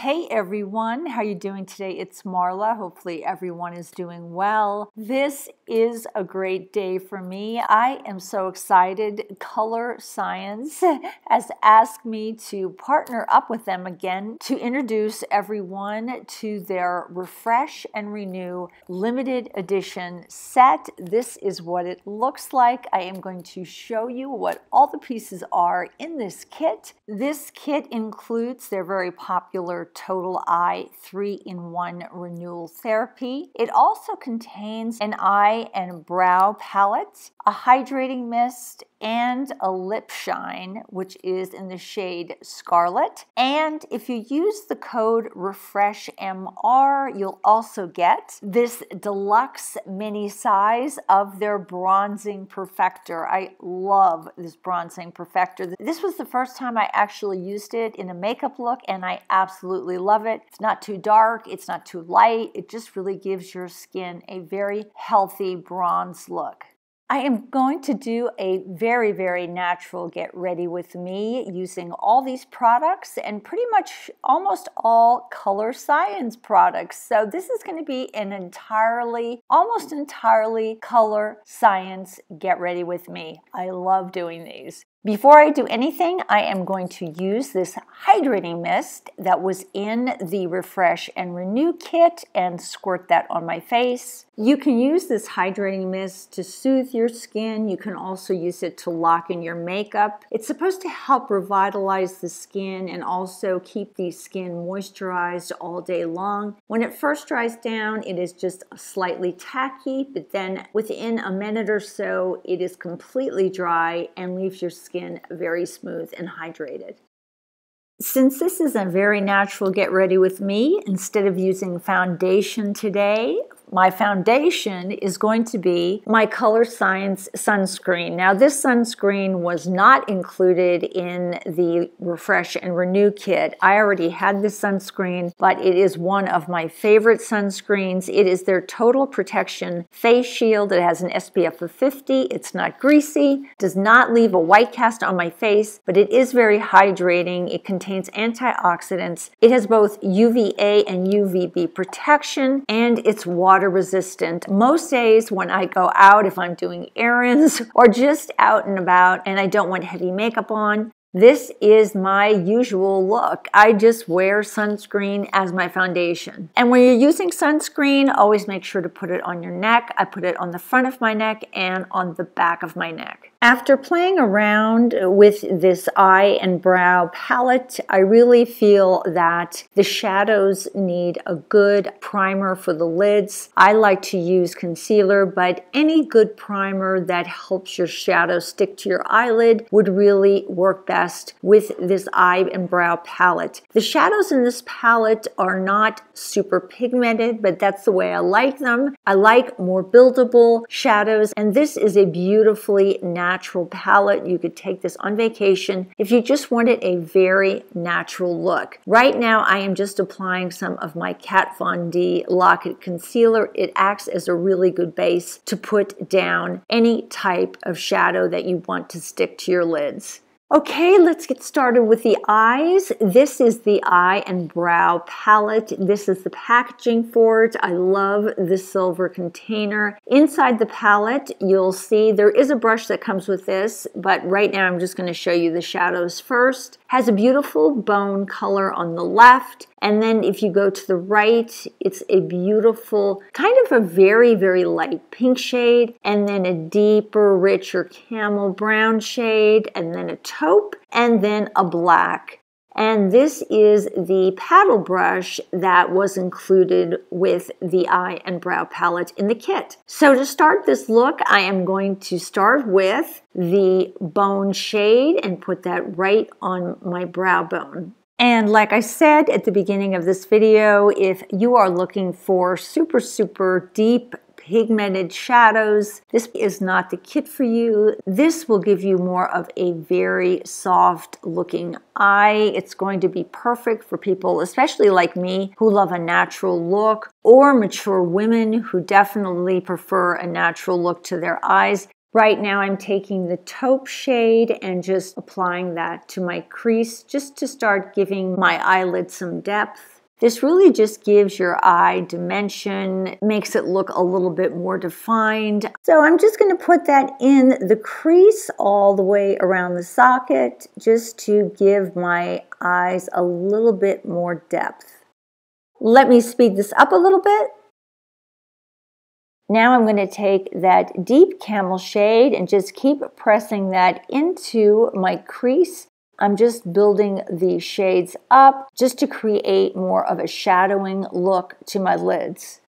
Hey everyone, how you doing today? It's Marla. Hopefully everyone is doing well. This is a great day for me. I am so excited. Colorescience has asked me to partner up with them again to introduce everyone to their Refresh and Renew limited edition set. This is what it looks like. I am going to show you what all the pieces are in this kit. This kit includes their very popular Total Eye 3-in-1 Renewal Therapy. It also contains an eye and brow palette, a hydrating mist, and a lip shine, which is in the shade Scarlet. And if you use the code REFRESHMR, you'll also get this deluxe mini size of their bronzing perfector. I love this bronzing perfector. This was the first time I actually used it in a makeup look, and I absolutely love it. It's not too dark, it's not too light. It just really gives your skin a very healthy bronze look. I am going to do a very natural get ready with me using all these products and pretty much almost all Colorescience products. So this is going to be an almost entirely Colorescience get ready with me. I love doing these. Before I do anything, I am going to use this hydrating mist that was in the Refresh and Renew kit and squirt that on my face. You can use this hydrating mist to soothe your skin. You can also use it to lock in your makeup. It's supposed to help revitalize the skin and also keep the skin moisturized all day long. When it first dries down, it is just slightly tacky, but then within a minute or so, it is completely dry and leaves your skin very smooth and hydrated. Since this is a very natural get ready with me, instead of using foundation today, my foundation is going to be my Colorescience sunscreen. Now this sunscreen was not included in the Refresh and Renew kit. I already had this sunscreen, but it is one of my favorite sunscreens. It is their Total Protection Face Shield. It has an SPF of 50. It's not greasy, does not leave a white cast on my face, but it is very hydrating. It contains antioxidants. It has both UVA and UVB protection, and it's water resistant. Most days when I go out, if I'm doing errands or just out and about and I don't want heavy makeup on, this is my usual look. I just wear sunscreen as my foundation. And when you're using sunscreen, always make sure to put it on your neck. I put it on the front of my neck and on the back of my neck. After playing around with this eye and brow palette, I really feel that the shadows need a good primer for the lids. I like to use concealer, but any good primer that helps your shadow stick to your eyelid would really work best with this eye and brow palette. The shadows in this palette are not super pigmented, but that's the way I like them. I like more buildable shadows, and this is a beautifully natural palette. You could take this on vacation if you just wanted a very natural look. Right now, I am just applying some of my Kat Von D Lock-It Concealer. It acts as a really good base to put down any type of shadow that you want to stick to your lids. Okay, let's get started with the eyes. This is the eye and brow palette. This is the packaging for it. I love the silver container. Inside the palette, you'll see there is a brush that comes with this, but right now I'm just going to show you the shadows first. Has a beautiful bone color on the left, and then if you go to the right, it's a beautiful, kind of a very light pink shade, and then a deeper, richer camel brown shade, and then a taupe, and then a black. And this is the paddle brush that was included with the eye and brow palette in the kit. So to start this look, I am going to start with the bone shade and put that right on my brow bone. And like I said at the beginning of this video, if you are looking for super deep pigmented shadows, this is not the kit for you. This will give you more of a very soft looking eye. It's going to be perfect for people, especially like me, who love a natural look, or mature women who definitely prefer a natural look to their eyes. Right now I'm taking the taupe shade and just applying that to my crease just to start giving my eyelid some depth. This really just gives your eye dimension, makes it look a little bit more defined. So I'm just going to put that in the crease all the way around the socket just to give my eyes a little bit more depth. Let me speed this up a little bit. Now I'm going to take that deep camel shade and just keep pressing that into my crease. I'm just building the shades up just to create more of a shadowing look to my lids.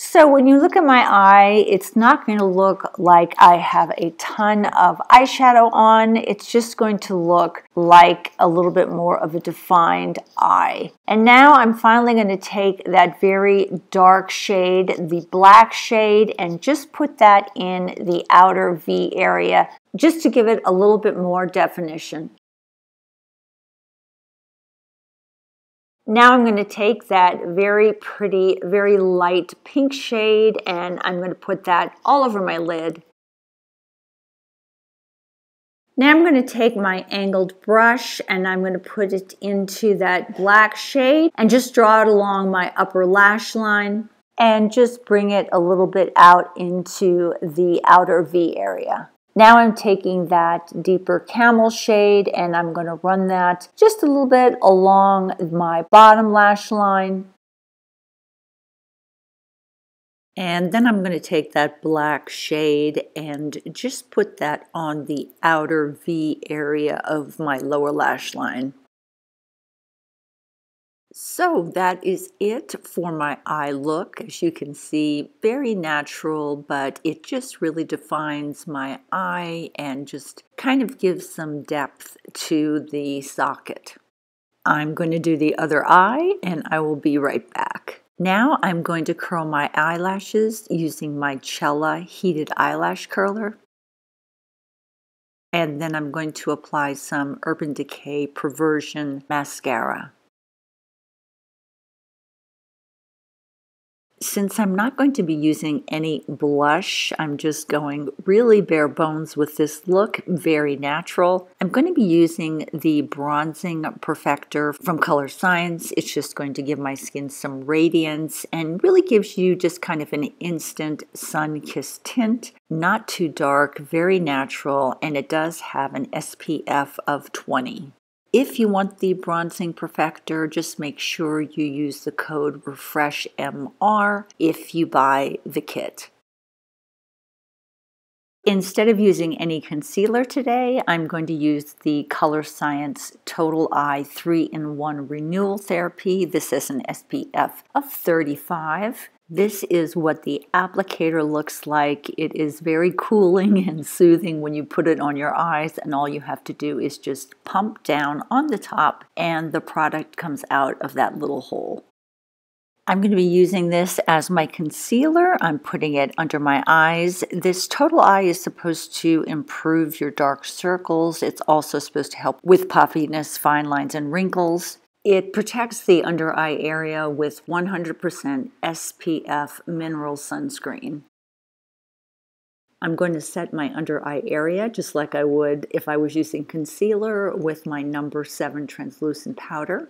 So when you look at my eye, it's not going to look like I have a ton of eyeshadow on. It's just going to look like a little bit more of a defined eye. And now I'm finally going to take that very dark shade, the black shade, and just put that in the outer V area just to give it a little bit more definition. Now I'm going to take that very pretty, very light pink shade and I'm going to put that all over my lid. Now I'm going to take my angled brush and I'm going to put it into that black shade and just draw it along my upper lash line and just bring it a little bit out into the outer V area. Now I'm taking that deeper camel shade and I'm going to run that just a little bit along my bottom lash line. And then I'm going to take that black shade and just put that on the outer V area of my lower lash line. So that is it for my eye look. As you can see, very natural, but it just really defines my eye and just kind of gives some depth to the socket. I'm going to do the other eye and I will be right back. Now I'm going to curl my eyelashes using my Cella heated eyelash curler. And then I'm going to apply some Urban Decay Perversion mascara. Since I'm not going to be using any blush, I'm just going really bare bones with this look, very natural. I'm going to be using the Bronzing Perfector from Colorescience. It's just going to give my skin some radiance and really gives you just kind of an instant sun-kissed tint. Not too dark, very natural, and it does have an SPF of 20. If you want the Bronzing Perfector, just make sure you use the code REFRESHMR if you buy the kit. Instead of using any concealer today, I'm going to use the Colorescience Total Eye 3-in-1 Renewal Therapy. This is an SPF of 35. This is what the applicator looks like. It is very cooling and soothing when you put it on your eyes, and all you have to do is just pump down on the top and the product comes out of that little hole. I'm going to be using this as my concealer. I'm putting it under my eyes. This Total Eye is supposed to improve your dark circles. It's also supposed to help with puffiness, fine lines, and wrinkles. It protects the under eye area with 100% SPF mineral sunscreen. I'm going to set my under eye area just like I would if I was using concealer with my number 7 translucent powder.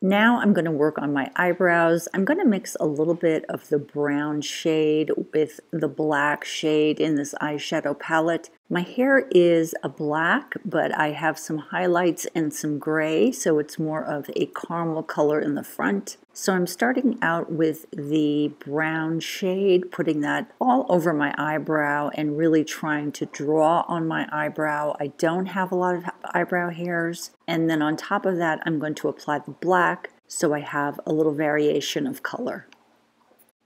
Now I'm going to work on my eyebrows. I'm going to mix a little bit of the brown shade with the black shade in this eyeshadow palette. My hair is a black, but I have some highlights and some gray, so it's more of a caramel color in the front. So I'm starting out with the brown shade, putting that all over my eyebrow and really trying to draw on my eyebrow. I don't have a lot of eyebrow hairs. And then on top of that, I'm going to apply the black so I have a little variation of color.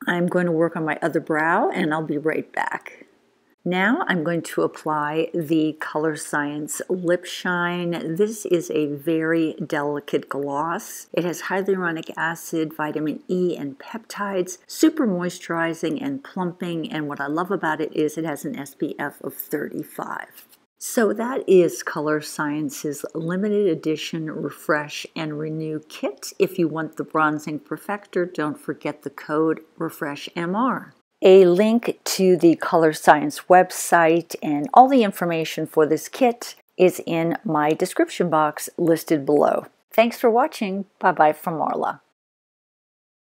I'm going to work on my other brow and I'll be right back. Now I'm going to apply the Colorescience Lip Shine. This is a very delicate gloss. It has hyaluronic acid, vitamin E, and peptides, super moisturizing and plumping, and what I love about it is it has an SPF of 35. So that is Colorescience's limited edition Refresh and Renew kit. If you want the Bronzing Perfector, don't forget the code REFRESHMR. A link to the Colorescience website and all the information for this kit is in my description box listed below. Thanks for watching. Bye-bye from Marla.